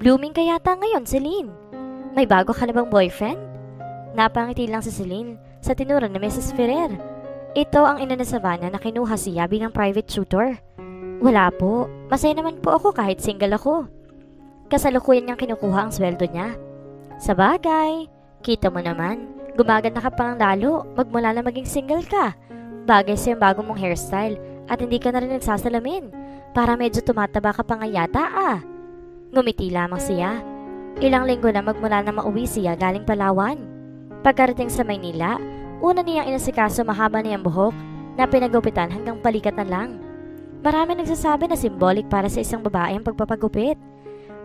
blooming ka yata ngayon, Celine. May bago ka na bang boyfriend? Napangiti lang si Celine sa tinuro ni Mrs. Ferrer. Ito ang ina na Savannah na kinuha siya bilang private tutor. Wala po, masaya naman po ako kahit single ako. Kasalukuyan niyang kinukuha ang sweldo niya. Sa bagay, kita mo naman, gumaganda ka pang lalo magmula na maging single ka. Bagay sa yung bago mong hairstyle at hindi ka na rin nagsasalamin. Para medyo tumataba ka pa nga yata Ngumiti lamang siya. Ilang linggo na magmula na mauwi siya galing Palawan. Pagkarating sa Maynila, una niyang inasikaso mahaba niyang buhok na pinagupitan hanggang palikat na lang. Marami nagsasabi na symbolic para sa isang babae ang pagpapagupit.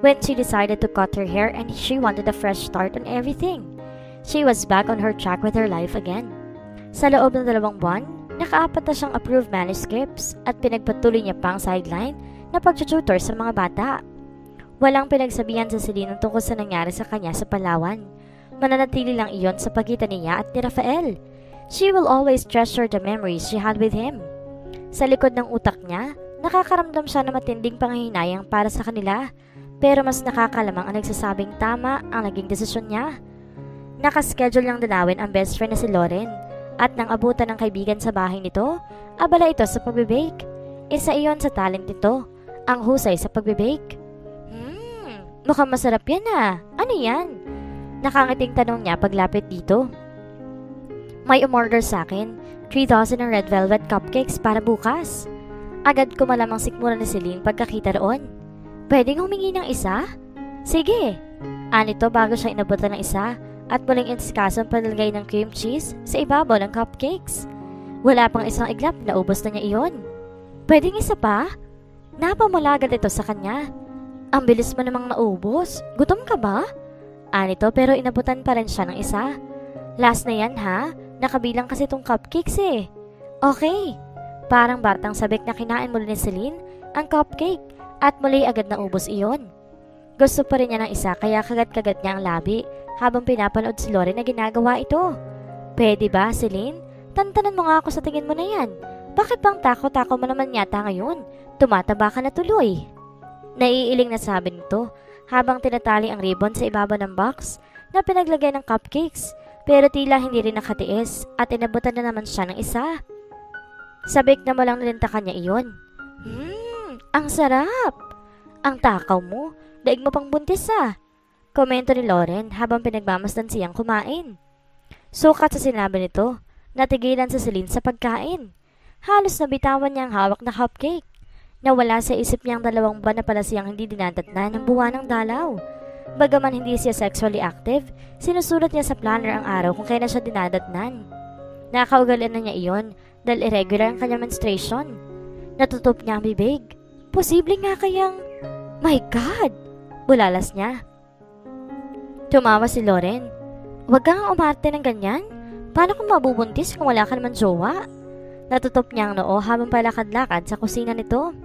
When she decided to cut her hair and she wanted a fresh start on everything, she was back on her track with her life again. Sa loob ng 2 buwan, nakaapat na siyang approved manuscripts at pinagpatuloy niya pang sideline na pagtututor sa mga bata. Walang pinagsabihan sa Celine tungkol sa nangyari sa kanya sa Palawan. Mananatili lang iyon sa pagitan niya at ni Rafael. She will always treasure the memories she had with him. Sa likod ng utak niya, nakakaramdam siya ng matinding panghihinayang para sa kanila, pero mas nakakalamang ang nagsasabing tama ang naging desisyon niya. Nakaschedule lang dalawin ang best friend na si Lauren, at nang abutan ng kaibigan sa bahay nito, abala ito sa pagbe-bake. Isa iyon sa talent nito, ang husay sa pagbe-bake. Mukhang masarap yan Ano yan? Nakangiting tanong niya paglapit dito. May umorder sa akin, 3,000 ng red velvet cupcakes para bukas. Agad ko malamang sikmura ni Celine pagkakita roon. Pwedeng humingi ng isa? Sige. Anito bago siya inabutan ng isa at muling insikaso ang panilagay ng cream cheese sa ibabaw ng cupcakes. Wala pang isang iglap na ubos na niya iyon. Pwedeng isa pa? Napamulagan ito sa kanya. Ang bilis mo namang naubos. Gutom ka ba? Anito pero inabutan pa rin siya ng isa. Last na yan Nakabilang kasi itong cupcakes Okay. Parang batang sabik na kinain muli ni Celine ang cupcake at muli agad naubos iyon. Gusto pa rin niya ng isa kaya kagat-kagat niya ang labi habang pinapanood si Lauren na ginagawa ito. Pwede ba, Celine? Tantanan mo nga ako sa tingin mo na yan. Bakit bang tako-tako mo naman yata ngayon? Tumataba ka na tuloy. Naiiling na sabi nito habang tinatali ang ribbon sa ibabaw ng box na pinaglagay ng cupcakes, pero tila hindi rin nakatiis at inabutan na naman siya ng isa. Sabik na mo lang nalintakan niya iyon. Ang sarap! Ang takaw mo, daig mo pang buntis Komento ni Lauren habang pinagmamasdan siyang kumain. Sukat sa sinabi nito, natigilan sa Celine sa pagkain. Halos nabitawan niya ang hawak na cupcake. Nawala sa isip niyang 2 buwan na pala siyang hindi dinadatnan ng buwan ng dalaw. Bagaman hindi siya sexually active, sinusulat niya sa planner ang araw kung kailan siya dinadatnan. Nakaugalan na niya iyon dahil irregular ang kanyang menstruation. Natutup niya ang bibig. Posible nga kayang... My God! Bulalas niya. Tumawa si Lauren. Huwag kang umarte ng ganyan. Paano kung mabubuntis kung wala ka naman jowa? Natutup niya ang noo habang palakad-lakad sa kusina nito.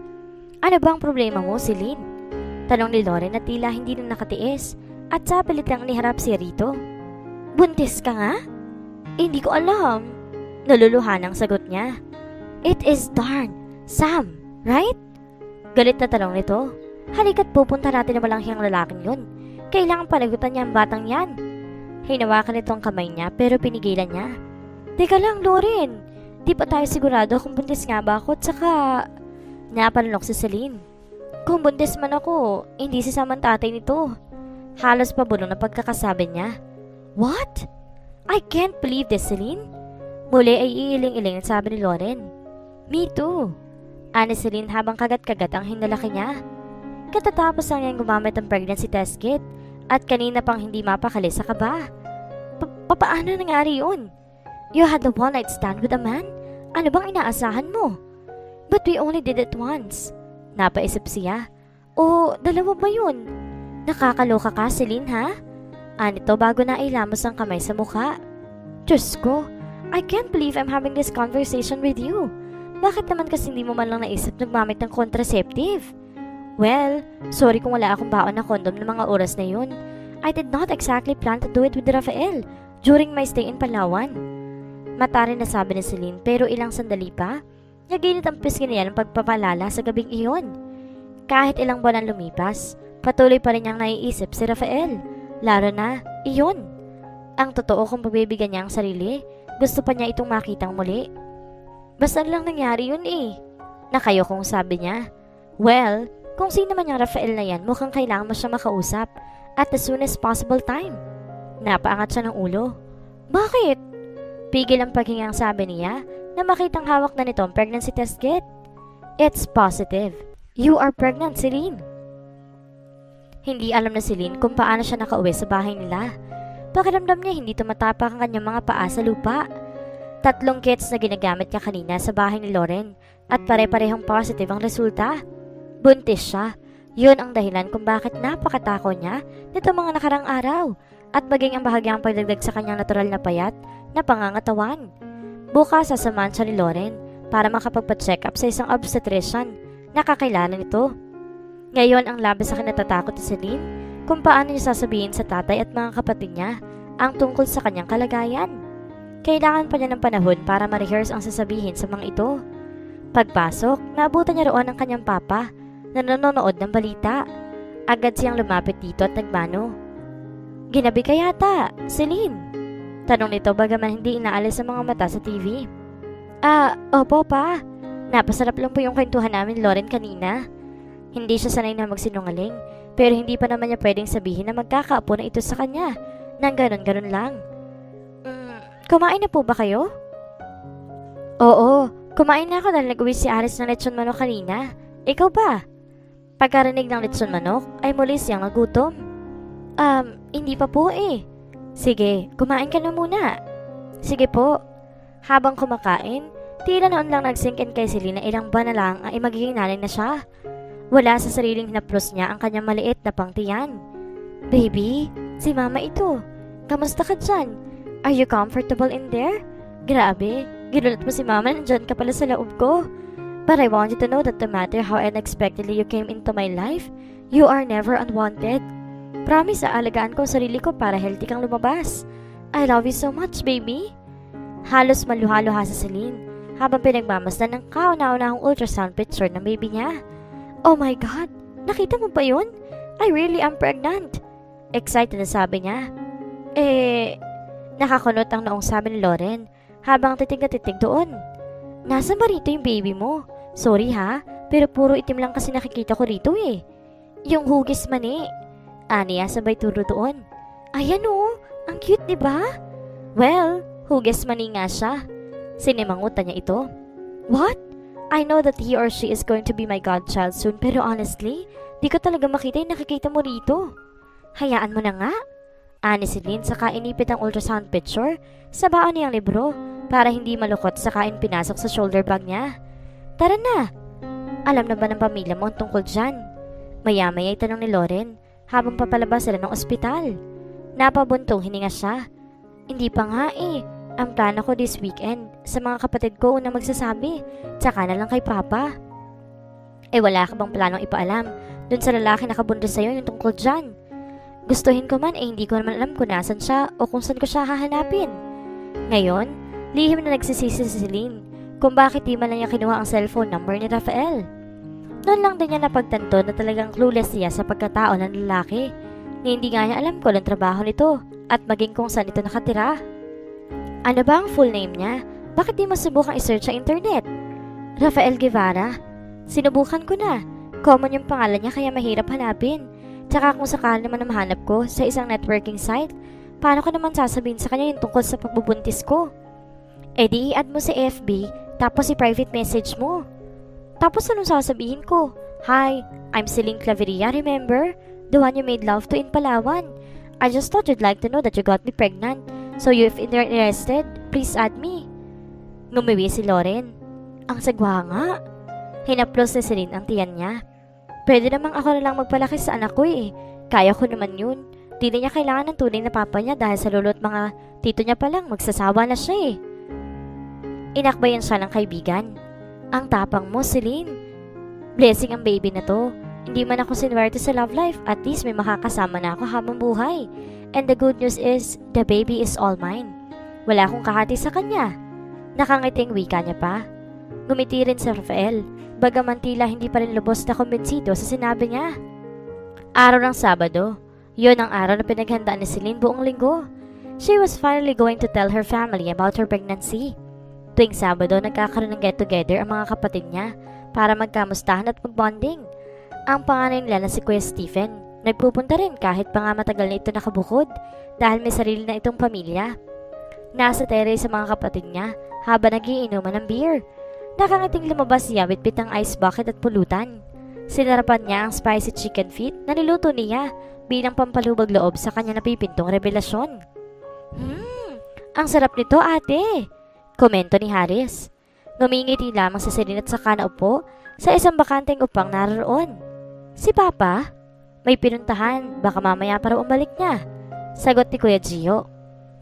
Ano ba ang problema mo, Celine? Tanong ni Lauren na tila hindi na nakatiis at sa pilit lang niharap siya rito. Buntis ka nga? Hindi ko alam. Naluluhan ang sagot niya. It is darn Sam, right? Galit na tanong nito. Halika't pupunta natin na malanghiyang lalaking yun. Kailangan palagutan niya ang batang yan. Hinawakan nito ang kamay niya pero pinigilan niya. Teka lang, Lauren. Di pa tayo sigurado kung buntis nga ba ako at saka... Napanunok si Celine. Kung buntis man ako, hindi si Sam ang tatay nito. Halos pabulong na pagkakasabi niya. What? I can't believe this, Celine. Muli ay iiling-iling sabi ni Lauren. Me too. Ani Celine habang kagat-kagat ang hinalaki niya. Katatapos lang niyang gumamit ang pregnancy test kit at kanina pang hindi mapakali sa kaba. Paano nangyari yun? You had a one-night stand with a man? Ano bang inaasahan mo? But we only did it once. Napaisip siya. O, 2 ba yun? Nakakaloka ka, Celine, Anito bago na ilamos ang kamay sa mukha. Diyos ko, I can't believe I'm having this conversation with you. Bakit naman kasi hindi mo man lang naisip nagmamit ng contraceptive? Well, sorry kung wala akong baon na kondom ng mga oras na yun. I did not exactly plan to do it with Rafael during my stay in Palawan. Matarin na sabi ni Celine pero ilang sandali pa, naginit ang pisngi niya ng pagpapalala sa gabing iyon. Kahit ilang buwan ang lumipas, Patuloy pa rin niyang naiisip si Rafael. Lalo na, iyon. Ang totoo kung pagbibigyan niya ang sarili, gusto pa niya itong makitang muli. Basta lang nangyari yun eh. Nakayo kong sabi niya. Well, kung sino man yung Rafael na yan, mukhang kailangan mo siya makausap at the soonest possible time. Napaangat siya ng ulo. Bakit? Pigil ang paghingang sabi niya na makitang hawak na nito ang pregnancy test kit. It's positive. You are pregnant, Celine. Hindi alam na Celine kung paano siya nakauwi sa bahay nila. Pakiramdam niya hindi tumatapak ang kanyang mga paa sa lupa. 3 kits na ginagamit niya kanina sa bahay ni Lauren at pare-parehong positive ang resulta. Buntis siya. Yun ang dahilan kung bakit napakatako niya nito mga nakarang araw at maging ang bahagyang pagdagdag sa kanyang natural na payat na pangangatawan. Bukas sasamahan siya ni Lauren para makapagpa-check up sa isang obstetrician na kakilala nito. Ngayon ang labis sa kinatatakot ni Celine kung paano niya sasabihin sa tatay at mga kapatid niya ang tungkol sa kanyang kalagayan. Kailangan pa niya ng panahon para ma-rehearse ang sasabihin sa mga ito. Pagpasok, naabutan niya roon ang kanyang papa na nanonood ng balita. Agad siyang lumapit dito at nagmano. Ginabi ka yata, Celine? Tanong nito bagaman hindi inaalis sa mga mata sa TV. Opo pa. Napasarap lang po yung kwentuhan namin Lauren kanina. Hindi siya sanay na magsinungaling, pero hindi pa naman niya pwedeng sabihin na magkakaapo na ito sa kanya, nang ganon-ganon lang. Kumain na po ba kayo? Oo, kumain na ako dahil nag-uwi si Aris ng lechon manok kanina. Ikaw ba? Pagkarinig ng lechon manok, ay muli siyang nagutom. Hindi pa po eh. Sige, kumain ka na muna. Sige po. Habang kumakain, tila noon lang nag-sink in kay Celine na ilang buwan na lang ay magiging nanay na siya. Wala sa sariling hinaplos niya ang kanyang maliit na pangtiyan. Baby, si mama ito. Kamusta ka dyan? Are you comfortable in there? Grabe, ginulat mo si mama, nandyan ka pala sa loob ko. But I want you to know that no matter how unexpectedly you came into my life, you are never unwanted. Promise, aalagaan ko ang sarili ko para healthy kang lumabas. I love you so much, baby. Halos maluha-luha sa Celine habang pinagmamasdan ng kauna-unahang ultrasound picture ng baby niya. Oh my God! Nakita mo ba yun? I really am pregnant! Excited na sabi niya. Nakakunot ang noong sabi ni Lauren habang titig na titig doon. Nasa ba rito yung baby mo? Sorry ha, pero puro itim lang kasi nakikita ko rito eh. Yung hugis mani. Aniya sabay turo doon. Ayan o, ang cute diba? Well, hugis mani nga siya. Sinimangutan niya ito. What? I know that he or she is going to be my godchild soon, pero honestly, di ko talaga makita yung nakikita mo rito. Hayaan mo na nga. Ani Celine saka inipit ang ultrasound picture sa baon niyang libro para hindi malukot saka pinasok sa shoulder bag niya. Tara na! Alam na ba ng pamilya mo ang tungkol dyan? Maya-maya ay tanong ni Lauren habang papalabas sila ng ospital. Napabuntong hininga siya. Hindi pa nga eh. Ang plano ko this weekend, sa mga kapatid ko unang magsasabi, tsaka na lang kay Papa. Wala ka bang planong ipaalam dun sa lalaki nakabundes sa'yo yung tungkol dyan? Gustuhin ko man hindi ko naman alam kung nasan siya o kung saan ko siya hahanapin. Ngayon, lihim na nagsisisi si Celine kung bakit di man lang niya kinuha ang cellphone number ni Rafael. Noon lang din niya napagtanto na talagang clueless siya sa pagkatao ng lalaki na hindi nga niya alam kung anong trabaho nito at maging kung saan ito nakatira. Ano ba ang full name niya? Bakit di mo subukang i-search sa internet? Rafael Guevara. Sinubukan ko na. Common yung pangalan niya kaya mahirap hanapin. Tsaka kung sakali naman na mahanap ko sa isang networking site, paano ko naman sasabihin sa kanya yung tungkol sa pagbubuntis ko? Di i-add mo sa FB, tapos i-private message mo. Tapos anong sasabihin ko? Hi, I'm Celine Claveria, remember? The one you made love to in Palawan. I just thought you'd like to know that you got me pregnant. So if you're interested, please add me. Ngumiwi si Lauren. Ang sagwa nga. Hinaplos ni Celine ang tiyan niya. Pwede namang ako na lang magpalaki sa anak ko eh. Kaya ko naman yun. Di na niya kailangan ng tunay na papa niya dahil sa lolo't mga tito niya pa lang magsasawa na siya eh. Inakbayan siya ng kaibigan. Ang tapang mo, Celine. Blessing ang baby na to. Hindi man ako sinwerte sa love life, at least may makakasama na ako habang buhay. And the good news is, the baby is all mine. Wala akong kahati sa kanya. Nakangiting wika niya pa. Ngumiti rin si Rafael, bagaman tila hindi pa rin lubos na kumbinsido sa sinabi niya. Araw ng Sabado. Yon ang araw na pinaghandaan ni Celine buong linggo. She was finally going to tell her family about her pregnancy. Tuwing Sabado, nagkakaroon ng get-together ang mga kapatid niya para magkamustahan at magbonding. Ang panganay nila na si Kuya Stephen, nagpupunta rin kahit pa nga matagal na ito nakabukod dahil may sarili na itong pamilya. Nasa terrace sa mga kapatid niya habang nagiinuman ng beer. Nakangiting lumabas siya bitbit ang ice bucket at pulutan. Sinarapan niya ang spicy chicken feet na niluto niya bilang pampalubag loob sa kanya napipintong revelasyon. Ang sarap nito, ate, komento ni Haris. Ngumingiti lamang si Celine at saka naupo sa isang bakanteng upang naroon. Si Papa? May pinuntahan, baka mamaya para umalik niya. Sagot ni Kuya Gio.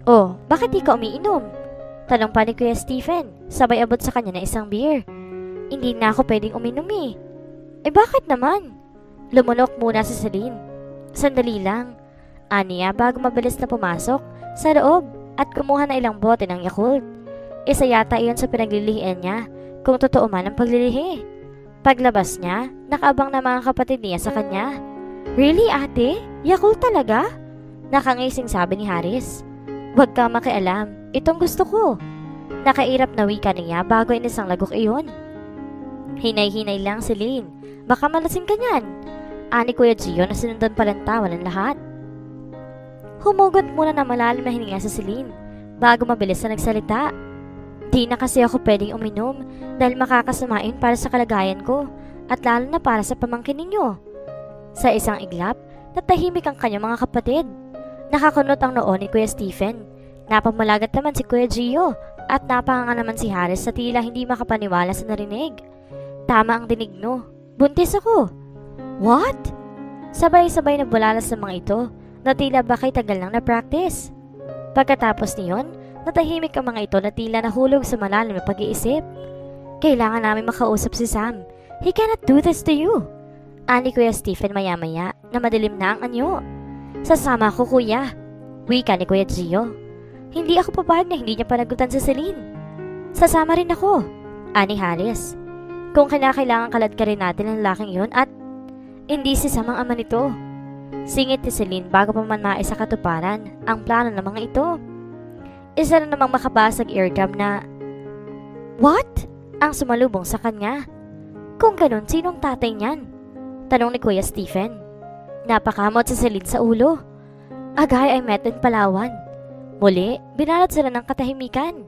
Oh, bakit di ka umiinom? Tanong pa ni Kuya Stephen, sabay abot sa kanya na isang beer. Hindi na ako pwedeng uminom eh. Eh bakit naman? Lumunok muna si Celine. Sandali lang. Aniya bago mabilis na pumasok sa loob at kumuha na ilang bote ng Yakult. Isa yata iyon sa pinaglilihian niya kung totoo man ang paglilihi. Paglabas niya, nakaabang na mga kapatid niya sa kanya. Really, ate? Yakult talaga? Nakangising sabi ni Haris. Huwag kang makialam, itong gusto ko. Nakairap na wika niya bago inisang lagok iyon. Hinay-hinay lang si Celine. Baka malasing ka niyan. Ani Kuya Gio na sinundan palang tawa ng lahat. Humugot muna na malalim na hininga sa Celine bago mabilis na nagsalita. Di na kasi ako pwedeng uminom dahil makakasamain para sa kalagayan ko at lalo na para sa pamangkin ninyo. Sa isang iglap, natahimik ang kanyang mga kapatid. Nakakunot ang noo ni Kuya Stephen. Napamalagat naman si Kuya Gio at napahanga naman si Haris sa tila hindi makapaniwala sa narinig. Tama ang dinig no. Buntis ako. What? Sabay-sabay na bulalas ng mga ito na tila ba kay tagal lang na practice. Pagkatapos niyon, natahimik ang mga ito na tila nahulog sa malalim na pag-iisip. Kailangan namin makausap si Sam. He cannot do this to you. Ani Kuya Stephen maya-maya na madilim na ang anyo. Sasama ko kuya. Wika ni Kuya Gio. Hindi ako papayag na hindi niya panagutan si Celine. Sasama rin ako. Ani Haris. Kung kinakailangan kalad ka rin natin ang laking yun at hindi si Sam ang ama nito. Singit ni Celine bago pa man maisa katuparan ang plano ng mga ito. Isa na namang makabasag eardrum na what? Ang sumalubong sa kanya. Kung ganun, sinong tatay niyan? Tanong ni Kuya Stephen. Napakamot si Celine sa ulo. A guy I met in Palawan. Muli, binalat sila ng katahimikan.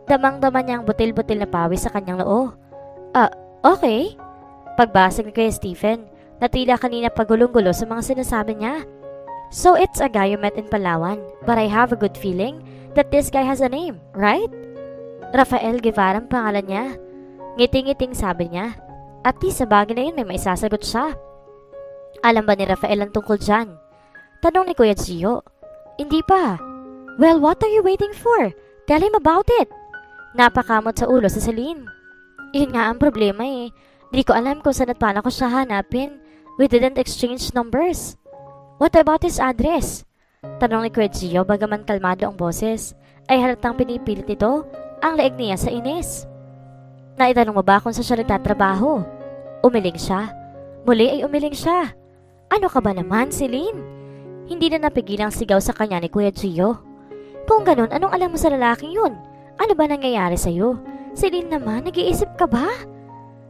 Damang-dama niya ang butil-butil na pawis sa kanyang noo. Okay. Pagbasag ni Kuya Stephen, na tila kanina pagulong-gulo sa mga sinasabi niya. So it's a guy you met in Palawan, but I have a good feeling that this guy has a name, right? Rafael Guevara ang pangalan niya. Ngiting-ngiting sabi niya. At di sa bagay na yun may maisasagot siya. Alam ba ni Rafael ang tungkol dyan? Tanong ni Kuya Gio. Hindi pa. Well, what are you waiting for? Tell him about it. Napakamot sa ulo sa Celine. Yun nga ang problema eh. Di ko alam kung saan at paano ko siya hanapin. We didn't exchange numbers. What about his address? Tanong ni Kuya Gio bagaman kalmado ang boses, ay halatang pinipilit nito ang leeg niya sa inis. Naitanong mo ba kung saan siya nagtatrabaho? Umiling siya. Muli ay umiling siya. Ano ka ba naman, Celine? Hindi na napigil ang sigaw sa kanya ni Kuya Gio. Kung ganun, anong alam mo sa lalaking yun? Ano ba nangyayari sa'yo? Celine naman, nag-iisip ka ba?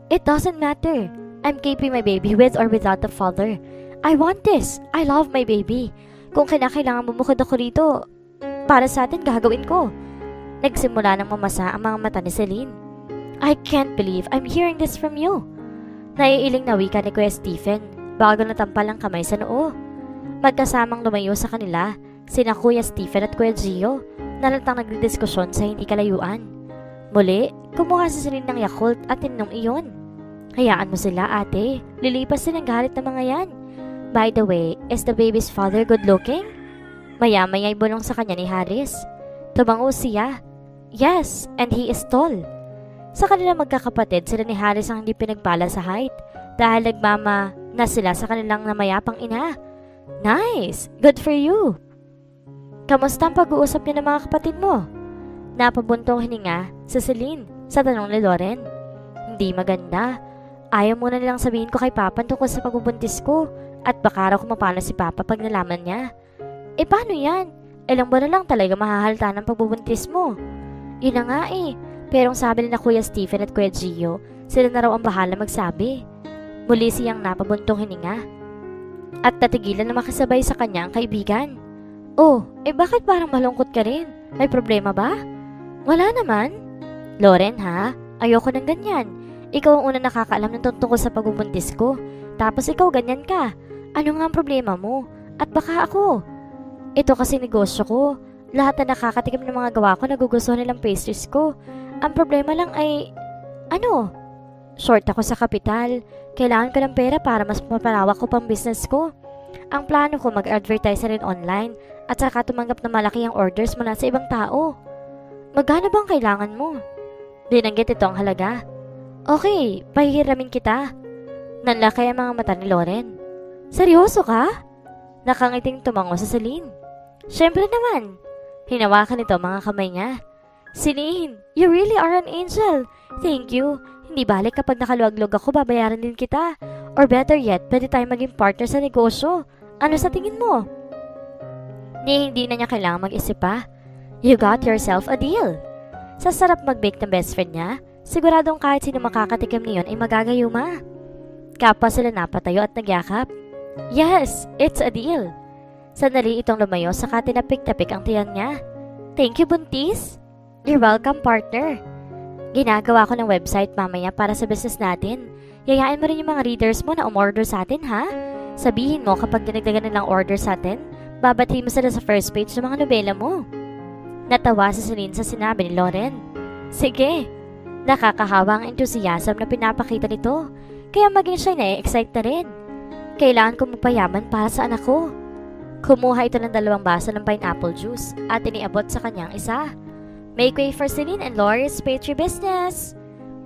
It doesn't matter. I'm keeping my baby with or without a father. I want this. I love my baby. Kung kinakailangan bumukod ako rito, para sa atin gagawin ko. Nagsimula ng mamasa ang mga mata ni Celine. I can't believe I'm hearing this from you. Naiiling na wika ni Kuya Stephen bago natampal ang kamay sa noo. Magkasamang lumayo sa kanila, sina Kuya Stephen at Kuya Gio, na latang nagdidiskusyon sa hindi kalayuan. Muli, kumuha si Celine ng Yakult at ininom iyon. Hayaan mo sila, ate. Lilipas din ang galit ng mga yan. By the way, is the baby's father good looking? Maya-maya'y bulong sa kanya ni Haris. Tumango siya. Yes, and he is tall. Sa kanilang magkakapatid, sila ni Haris ang hindi pinagpala sa height dahil nagmama na sila sa kanilang namayapang ina. Nice! Good for you! Kamusta ang pag-uusap niyo ng mga kapatid mo? Napabuntong hininga sa Celine sa tanong ni Loren. Hindi maganda. Ayaw muna nilang sabihin ko kay Papa tungkol sa pagbubuntis ko At baka raw kumapano si Papa pag nalaman niya. Paano yan? Ilang buwan na lang talaga mahahalata ng pagbubuntis mo. Yun na nga Pero ang sabi ni na Kuya Stephen at Kuya Gio, sila na raw ang bahala magsabi. Muli siyang napabuntong hininga. At natigilan na makisabay sa kanya ang kaibigan. Oh, bakit parang malungkot ka rin? May problema ba? Wala naman. Loren ha? Ayoko ng ganyan. Ikaw ang unang nakakaalam ng tungkol sa pagbubuntis ko. Tapos ikaw ganyan ka. Ano nga ang problema mo? At baka ako? Ito kasi negosyo ko. Lahat na nakakatikim ng mga gawa ko nagugustuhan nilang pastries ko. Ang problema lang ay... Ano? Short ako sa kapital. Kailangan ko ng pera para mas mapalawak ko pang business ko. Ang plano ko mag-advertise na rin online at saka tumanggap na malaki ang orders mula sa ibang tao. Magkano bang kailangan mo? Binanggit ito ang halaga. Okay, pahihiramin kita. Nanlaki ang mga mata ni Loren. Seryoso ka? Nakangiting tumango sa Celine. Siyempre naman. Hinawakan ito mga kamay niya. Celine, you really are an angel. Thank you. Hindi balik kapag nakaluwag-log ako, babayaran din kita. Or better yet, pwede tayong maging partner sa negosyo. Ano sa tingin mo? Hindi na niya kailangan mag-isip pa. You got yourself a deal. Sa sarap mag-bake ng best friend niya, siguradong kahit sino makakatikim niyon ay magagayuma. Kapwa sila napatayo at nagyakap. Yes, it's a deal. Sandali itong lumayo saka tinapik-tapik ang tiyan niya. Thank you, Buntis. You're welcome, partner. Ginagawa ko ng website mamaya para sa business natin. Yayain mo rin yung mga readers mo na umorder sa atin, ha? Sabihin mo kapag dinagdagan nilang order sa atin, babatiin mo sila sa first page ng mga nobela mo. Natawa si Celine sa sinabi ni Loren. Sige. Nakakahawa ang enthusiasm na pinapakita nito. Kaya maging siya na-excite na rin. Kailangan ko mapayaman para sa anak ko. Kumuha ito ng 2 baso ng pineapple juice at iniabot sa kanyang isa. Make way for Celine and Laurie's pastry business.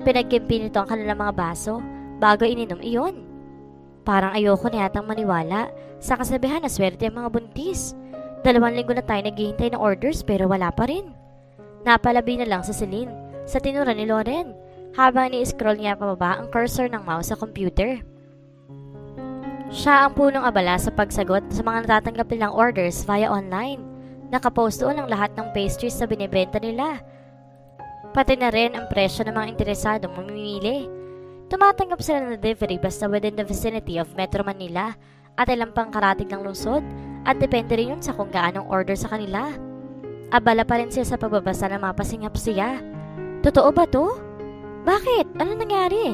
Pinagkimpi nito ang kanilang mga baso bago ininom iyon. Parang ayoko na yatang maniwala sa kasabihan na swerte ang mga buntis. 2 linggo na tayo naghihintay ng orders pero wala pa rin. Napalabi na lang sa Celine sa tinura ni Loren habang ni-scroll niya pababa ang cursor ng mouse sa computer. Siya ang punong abala sa pagsagot sa mga natatanggap nilang orders via online. Nakapost doon ang lahat ng pastries na binibenta nila. Pati na rin ang presyo ng mga interesadong mamimili. Tumatanggap sila ng delivery basta within the vicinity of Metro Manila at ilang pang karating ng lungsod at depende rin yun sa kung gaanong order sa kanila. Abala pa rin sila sa pagbabasa ng mga pasingapsiya. Totoo ba to? Bakit? Ano nangyari?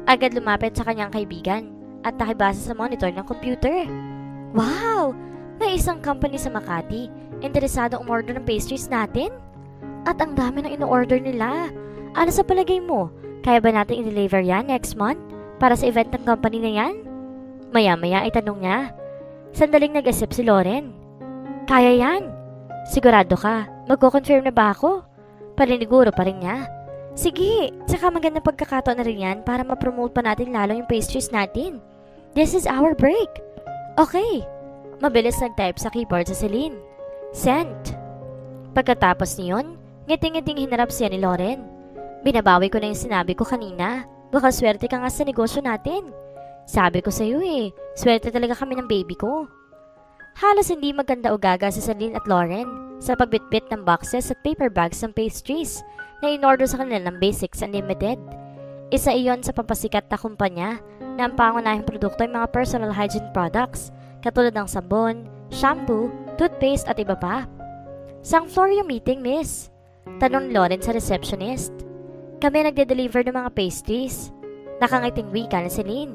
Agad lumapit sa kanyang kaibigan at nakibasa sa monitor ng computer. Wow! May isang company sa Makati interesado umorder ng pastries natin? At ang dami ng ino-order nila. Ano sa palagay mo? Kaya ba natin i-deliver yan next month para sa event ng company na yan? Maya-maya ay tanong niya. Sandaling nag-isip si Loren. Kaya yan. Sigurado ka? Magko-confirm na ba ako? Paliniguro pa rin niya. Sige, tsaka magandang pagkakataon na rin yan para ma-promote pa natin lalo yung pastries natin. This is our break. Okay. Mabilis nag-type sa keyboard sa Celine. Sent. Pagkatapos niyon, ngiting-ngiting hinarap siya ni Loren. Binabawi ko na yung sinabi ko kanina. Baka swerte ka nga sa negosyo natin. Sabi ko sa'yo swerte talaga kami ng baby ko. Halos hindi maganda o gaga si Celine at Loren sa pagbitbit ng boxes at paper bags ng pastries na in-order sa kanila ng Basics Unlimited. Isa iyon sa papasikat na kumpanya na ang pangunahing produkto ay mga personal hygiene products katulad ng sabon, shampoo, toothpaste at iba pa. Sang floor yung meeting, miss? Tanong ni Loren sa receptionist. Kami nagde-deliver ng mga pastries. Nakangiting wika ni Celine.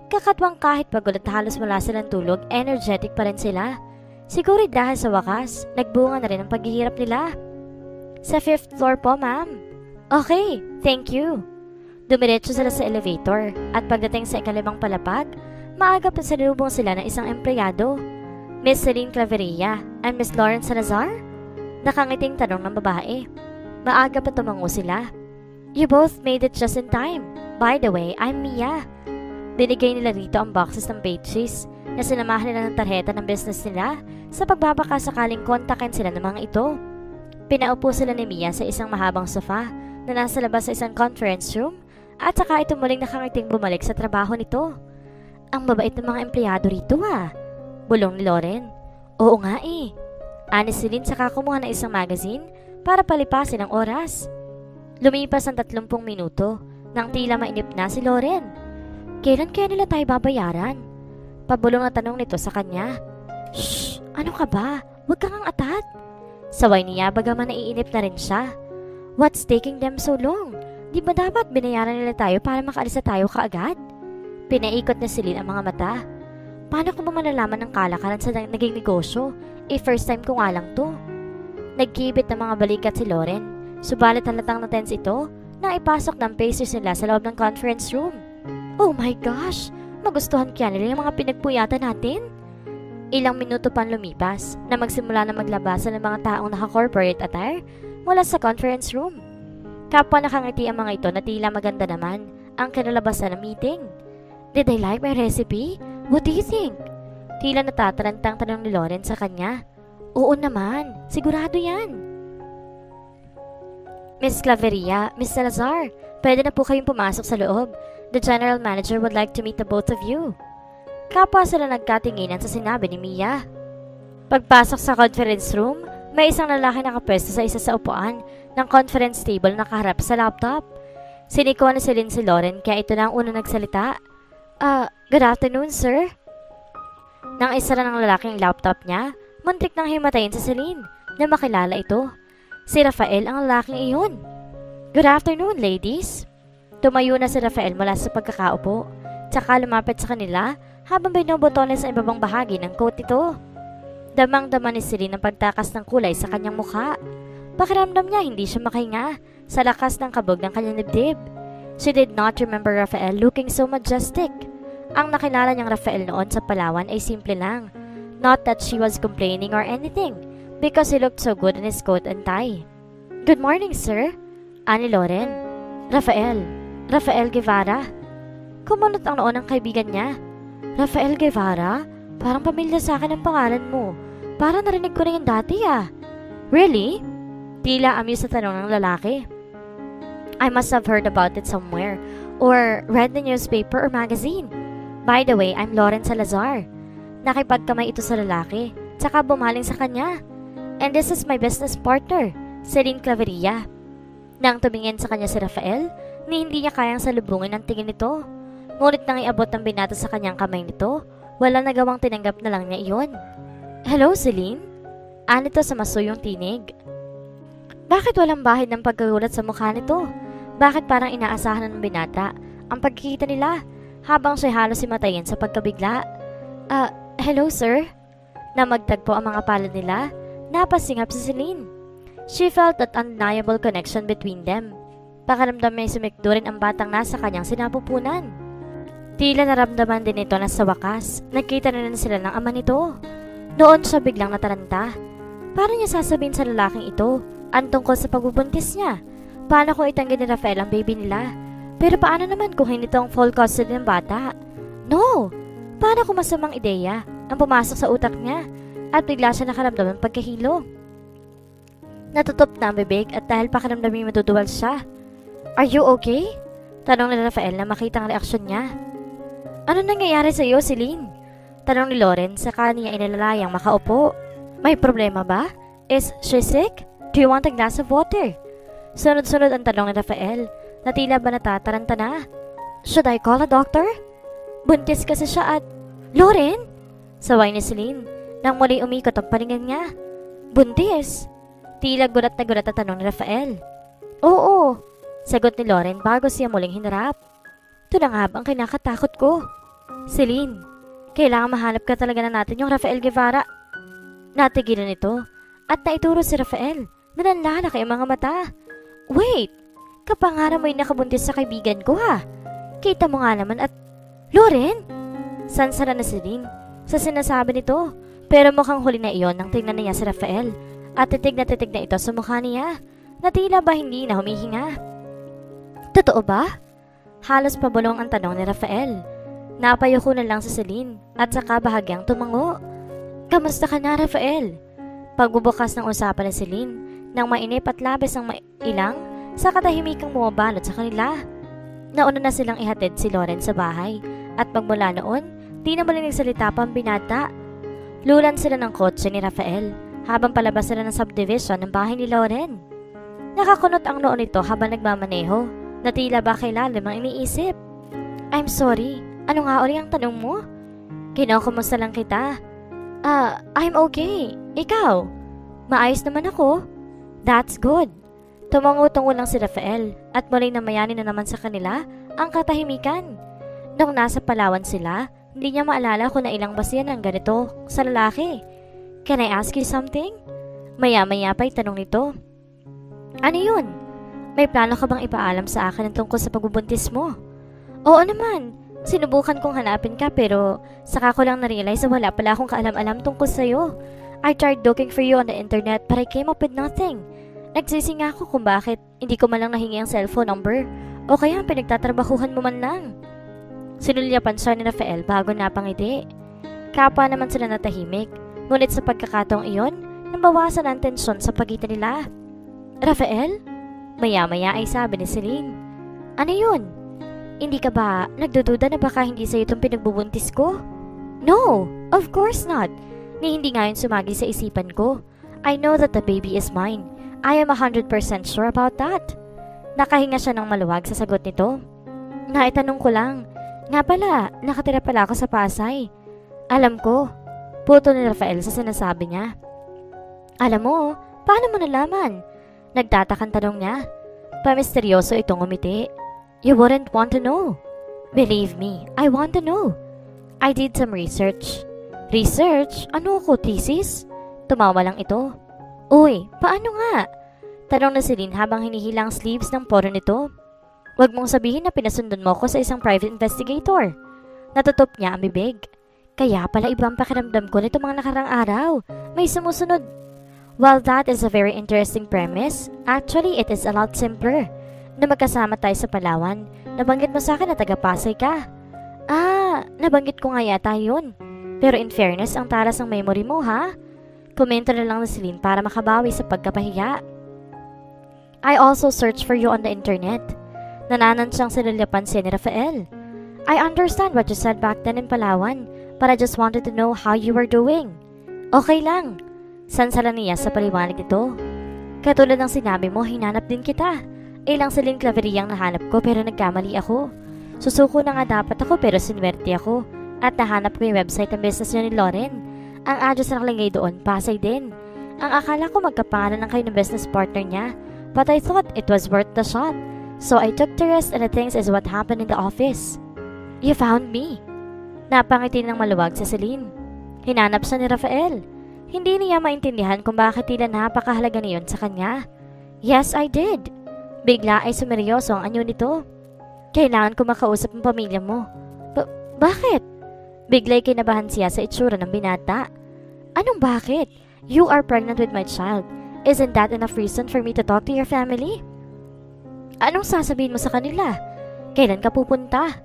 Kakatwang kahit pagod at halos wala silang tulog, energetic pa rin sila. Siguro dahil sa wakas, nagbunga na rin ang paghihirap nila. Sa 5th floor po, ma'am. Okay, thank you. Dumiretso sila sa elevator at pagdating sa ika-5 palapag, maaga pa salubong sila ng isang empleyado. Miss Celine Claveria and Miss Lauren Salazar? Nakangiting tanong ng babae. Maaga pa tumango sila. You both made it just in time. By the way, I'm Mia. Binigay nila rito ang boxes ng pastries na sinamahan nila ng tarheta ng business nila sa pagbabaka sakaling kontakin sila ng mga ito. Pinaupo sila ni Mia sa isang mahabang sofa na nasa labas sa isang conference room at saka ito muling nakangiting bumalik sa trabaho nito. Ang babait ng mga empleyado rito Bulong ni Lauren. Oo nga Ani si Celine saka kumuha ng isang magazine para palipasin ang oras. Lumipas ang 30 minuto nang tila mainip na si Lauren. Kailan kaya nila tayo babayaran? Pabulong na tanong nito sa kanya. Shh! Ano ka ba? Huwag kang ang atat. Saway niya bagaman naiinip na rin siya. What's taking them so long? Di ba dapat binayaran nila tayo para makaalis na tayo kaagad? Pinaikot na Celine ang mga mata. Paano ko ba malalaman ng kalakaran sa naging negosyo? First time ko nga lang to. Nagkibit ng mga balikat si Lauren. Subalit halatang na tense ito nang ipasok ng pacers nila sa loob ng conference room. Oh my gosh! Magustuhan kaya nila yung mga pinagpuyatan natin? Ilang minuto pang lumipas na magsimula na maglabasan ng mga taong naka-corporate attire mula sa conference room. Kapwa nakangiti ang mga ito na tila maganda naman ang kinalabasan ng meeting. Did I like my recipe? What do you think? Tila natatarantang tanong ni Lauren sa kanya. Oo naman, sigurado yan. Miss Claveria, Miss Salazar, pwede na po kayong pumasok sa loob. The general manager would like to meet the both of you. Kapwa sila nagkatinginan sa sinabi ni Mia. Pagpasok sa conference room, may isang lalaki nakapwesto sa isa sa upuan ng conference table na nakaharap sa laptop. Siniko ni Celine si Lauren kaya ito na ang unang nagsalita. Good afternoon, sir. Nang isara ng lalaking laptop niya, muntik nang himatayin si Celine na makilala ito. Si Rafael ang lalaking iyon. Good afternoon, ladies. Tumayo na si Rafael mula sa pagkakaupo, tsaka lumapit sa kanila habang binobotones sa ibabang bahagi ng coat ito. Damang-dama ni Celine ang pagtakas ng kulay sa kanyang mukha. Pakiramdam niya hindi siya makahinga sa lakas ng kabog ng kanyang dibdib. She did not remember Rafael looking so majestic. Ang nakilala niyang Rafael noon sa Palawan ay simple lang. Not that she was complaining or anything, because he looked so good in his coat and tie. Good morning, sir. Ani Lauren. Rafael Guevara. Kumunot ang noon ng kaibigan niya. Rafael Guevara? Parang pamilya sa akin ang pangalan mo. Parang narinig ko na yan dati Really? Tila amused sa tanong ng lalaki. I must have heard about it somewhere, or read the newspaper or magazine. By the way, I'm Lauren Salazar. Nakipagkamay ito sa lalaki, tsaka bumaling sa kanya. And this is my business partner, Celine Claveria. Nang tumingin sa kanya si Rafael, ni hindi niya kayang salubungin ang tingin nito. Ngunit nang iabot ng binata sa kanyang kamay nito, wala nagawang tinanggap na lang niya iyon. Hello, Celine? Anito sa masuyong tinig. Bakit walang bahid ng pagkagulat sa mukha nito? Bakit parang inaasahan ng binata ang pagkikita nila habang siya halos himatayin sa pagkabigla? Hello, sir? Na magtagpo ang mga palad nila, napasingap si Celine. She felt that undeniable connection between them. Pakiramdam may sumikdo rin ang batang nasa kanyang sinapupunan. Tila naramdaman din ito na sa wakas, nakita na rin sila ng ama nito. Noon siya biglang nataranta. Paano niya sasabihin sa lalaking ito ang tungkol sa pagbubuntis niya? Paano kung itanggi ni Rafael ang baby nila? Pero paano naman kung hindi ito ang full custody ng bata? No! Paano kung masamang ideya ang pumasok sa utak niya at bigla siya nakaramdam ng pagkahilo? Natutop na ang bibig at dahil pakiramdaming matutuwal siya. Are you okay? Tanong ni Rafael na makita ang reaksyon niya. Ano nangyayari sa iyo, Celine? Tanong ni Lauren sa kanya inalalayang makaupo. May problema ba? Is she sick? Do you want a glass of water? Sunod-sunod ang tanong ni Rafael na tila ba natataranta na. Should I call a doctor? Buntis kasi siya at... Lauren? Saway ni Celine nang muli umikot ang paningin niya. Buntis? Tila gulat na gulat ang tanong ni Rafael. Oo, sagot ni Lauren bago siya muling hinarap. Ito na nga ba ang kinakatakot ko? Celine, kailangan mahanap ka talaga na natin yung Rafael Guevara. Natigilan ito at naituro si Rafael na nanlalaki ang mga mata. Wait, kapangalan mo yung nakabuntis sa kaibigan ko Kita mo nga naman at... Lauren? Sansara na si Celine sa sinasabi nito, pero mukhang huli na iyon nang tingnan niya si Rafael at titig na ito sa mukha niya na tila ba hindi na humihinga. Totoo ba? Halos pabulong ang tanong ni Rafael. Napayuko na lang si Celine at saka bahagyang tumango. Kamusta ka na, Rafael? Pagbubukas ng usapan ni Celine nang mainip at labis ang ilang sa katahimikang bumabalot sa kanila. Nauna na silang ihatid si Lauren sa bahay at magmula noon Di na muling nagsalita pa ang binata. Lulan sila ng kotse ni Rafael habang palabas sila ng subdivision ng bahay ni Lauren. Nakakunot ang noo nito habang nagmamaneho na tila ba kay lalim ang iniisip. I'm sorry, ano nga uli ang tanong mo? Kinukumusta lang kita. I'm okay. Ikaw? Maayos naman ako. That's good. Tumango-tungo lang si Rafael at muling namayani na naman sa kanila ang katahimikan. Nung nasa Palawan sila, hindi niya maalala kung nailang ba siya ng ganito sa lalaki. Can I ask you something? Maya-maya pa'y tanong nito. Ano yun? May plano ka bang ipaalam sa akin tungkol sa pagbubuntis mo? Oo naman. Sinubukan kong hanapin ka pero saka ko lang na-realize na wala pala akong kaalam-alam tungkol sa'yo. I tried looking for you on the internet but I came up with nothing. Nagsisi nga ako kung bakit hindi ko man lang nahingi ang cellphone number o kaya pinagtatrabahuhan mo man lang. Sinulyapan siya ni Rafael bago napangiti. Kapwa naman sila natahimik, ngunit sa pagkakataong iyon, nabawasan ang tensyon sa pagitan nila. Rafael? Maya-maya ay sabi ni Celine. Ano yun? Hindi ka ba nagdududa na baka hindi sa'yo itong pinagbubuntis ko? No, of course not. Ni hindi nga yun sumagi sa isipan ko. I know that the baby is mine. I am 100% sure about that. Nakahinga siya ng maluwag sa sagot nito. Naitanong ko lang. Nga pala, nakatira pala ako sa Pasay. Alam ko. Puto ni Rafael sa sinasabi niya. Alam mo, paano mo nalaman? Nagtatakang tanong niya. Pamisteryoso itong umiti. You wouldn't want to know. Believe me, I want to know. I did some research. Research? Ano ko, thesis? Tumawa lang ito. Uy, paano nga? Tanong na si Lynn habang hinihilang sleeves ng poro nito. Huwag mong sabihin na pinasundan mo ko sa isang private investigator. Natutop niya ang bibig. Kaya pala ibang pakiramdam ko nito mga nakarang araw. May sumusunod. While that is a very interesting premise, actually it is a lot simpler. Na magkasama tayo sa Palawan, nabanggit mo sa akin na taga-Pasay ka. Nabanggit ko nga yata yun. Pero in fairness, ang taras ng memory mo ha? Komento na lang na si Lynn para makabawi sa pagkapahiya. I also searched for you on the internet. Nananan siyang sinulyapan siya ni Rafael. I understand what you said back then in Palawan, but I just wanted to know how you were doing. Okay lang. Sansala niya sa paliwanag nito. Katulad ng sinabi mo, hinanap din kita. Ilang Celine Claveria ang nahanap ko pero nagkamali ako. Susuko na nga dapat ako pero sinwerte ako. At nahanap ko yung website ng business niya ni Lauren. Ang address na nakalagay doon, Pasay din. Ang akala ko magkapangalan ng kayo ng business partner niya. But I thought it was worth the shot. So I took the rest and the things is what happened in the office. You found me. Napangiti ng maluwag sa Celine. Hinanap siya ni Rafael. Hindi niya maintindihan kung bakit tila napakahalaga niyon sa kanya. Yes, I did. Bigla ay sumeryoso ang anyo nito. Kailangan ko makausap ang pamilya mo. Bakit? Bigla'y kinabahan siya sa itsura ng binata. Anong bakit? You are pregnant with my child. Isn't that enough reason for me to talk to your family? Anong sasabihin mo sa kanila? Kailan ka pupunta?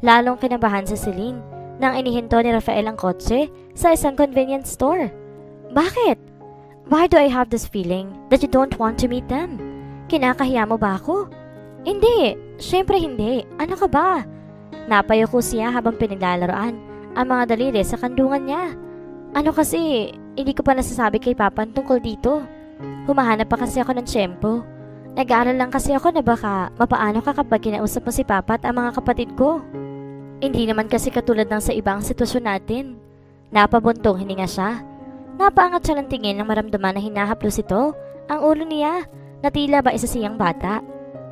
Lalong kinabahan si Celine nang inihinto ni Rafael ang kotse sa isang convenience store. Bakit? Why do I have this feeling that you don't want to meet them? Kinakahiya mo ba ako? Hindi, syempre hindi. Ano ka ba? Napayuko siya habang piniglalaroan ang mga daliri sa kandungan niya. Ano kasi, hindi ko pa nasasabi kay Papa tungkol dito. Humahanap pa kasi ako ng tiyempo. Nag-aaral lang kasi ako na baka mapaano ka kapag kinausap mo si Papa at ang mga kapatid ko. Hindi naman kasi katulad ng sa ibang sitwasyon natin. Napabuntong hininga siya. Napaangat siya ng tingin nang maramdaman na hinahaplos ito ang ulo niya na tila ba isa siyang bata.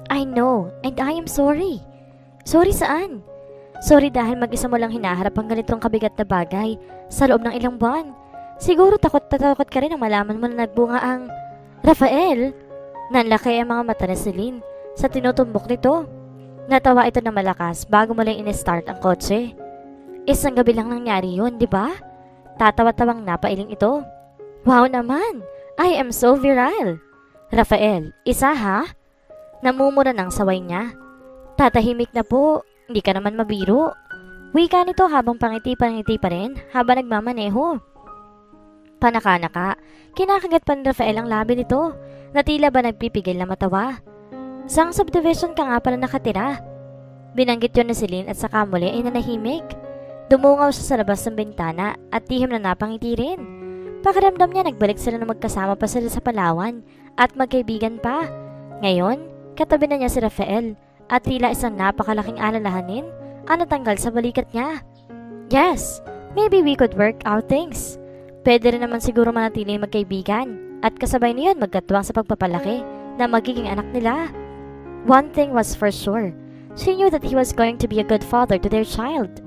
I know, and I am sorry. Sorry saan? Sorry dahil mag-isa mo lang hinaharap ang ganitong kabigat na bagay sa loob ng ilang buwan. Siguro takot ka rin ang malaman mo na nagbunga ang... Rafael! Nanlaki ang mga mata ni Celine sa tinutumbok nito. Natawa ito na malakas bago mo lang in-start ang kotse. Isang gabi lang nangyari yun, di ba? Tatawa-tawang napailing ito. Wow naman! I am so virile! Rafael, isa ha? Namumura ng saway niya. Tatahimik na po, hindi ka naman mabiro. Wika nito habang pangiti-pangiti pa rin habang nagmamaneho. Panaka-naka, kinakagat pa ni Rafael ang labi nito na tila ba nagpipigil na matawa. Sang subdivision ka nga pala nakatira. Binanggit yun ni Celine at saka muli ay nanahimik. Dumungaw siya sa labas ng bintana at tihim na napangiti rin. Pakiramdam niya nagbalik sila na magkasama pa sila sa Palawan at magkaibigan pa. Ngayon, katabi na niya si Rafael at tila isang napakalaking alalahanin ang natanggal sa balikat niya. Yes, maybe we could work out things. Pwede rin naman siguro manatiling magkaibigan at kasabay niyon magkatuwang sa pagpapalaki na magiging anak nila. One thing was for sure. She knew that he was going to be a good father to their child.